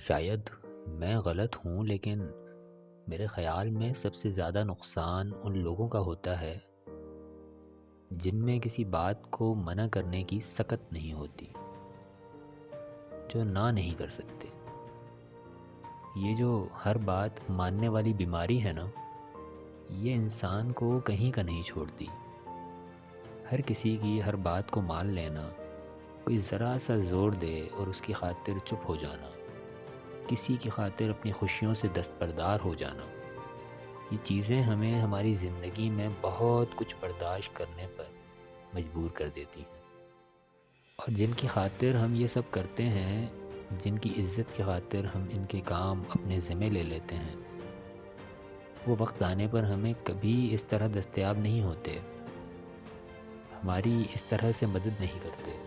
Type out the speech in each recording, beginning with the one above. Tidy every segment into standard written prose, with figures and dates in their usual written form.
شاید میں غلط ہوں، لیکن میرے خیال میں سب سے زیادہ نقصان ان لوگوں کا ہوتا ہے جن میں کسی بات کو منع کرنے کی سکت نہیں ہوتی، جو نہ نہیں کر سکتے۔ یہ جو ہر بات ماننے والی بیماری ہے نا، یہ انسان کو کہیں کا نہیں چھوڑتی۔ ہر کسی کی ہر بات کو مان لینا، کوئی ذرا سا زور دے اور اس کی خاطر چپ ہو جانا، کسی کی خاطر اپنی خوشیوں سے دستبردار ہو جانا، یہ چیزیں ہمیں ہماری زندگی میں بہت کچھ برداشت کرنے پر مجبور کر دیتی ہیں۔ اور جن کی خاطر ہم یہ سب کرتے ہیں، جن کی عزت کی خاطر ہم ان کے کام اپنے ذمہ لے لیتے ہیں، وہ وقت آنے پر ہمیں کبھی اس طرح دستیاب نہیں ہوتے، ہماری اس طرح سے مدد نہیں کرتے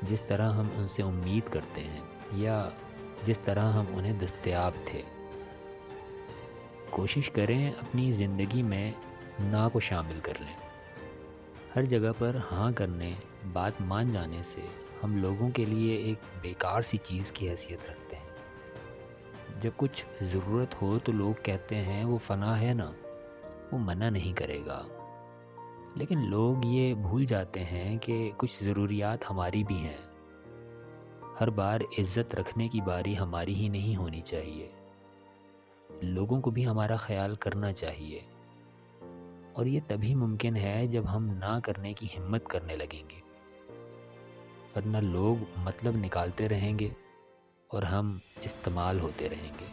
جس طرح ہم ان سے امید کرتے ہیں، یا جس طرح ہم انہیں دستیاب تھے۔ کوشش کریں اپنی زندگی میں نا کو شامل کر لیں۔ ہر جگہ پر ہاں کرنے، بات مان جانے سے ہم لوگوں کے لیے ایک بیکار سی چیز کی حیثیت رکھتے ہیں۔ جب کچھ ضرورت ہو تو لوگ کہتے ہیں وہ فلاں ہے نا، وہ منع نہیں کرے گا، لیکن لوگ یہ بھول جاتے ہیں کہ کچھ ضروریات ہماری بھی ہیں۔ ہر بار عزت رکھنے کی باری ہماری ہی نہیں ہونی چاہیے، لوگوں کو بھی ہمارا خیال کرنا چاہیے، اور یہ تبھی ممکن ہے جب ہم نہ کرنے کی ہمت کرنے لگیں گے، ورنہ لوگ مطلب نکالتے رہیں گے اور ہم استعمال ہوتے رہیں گے۔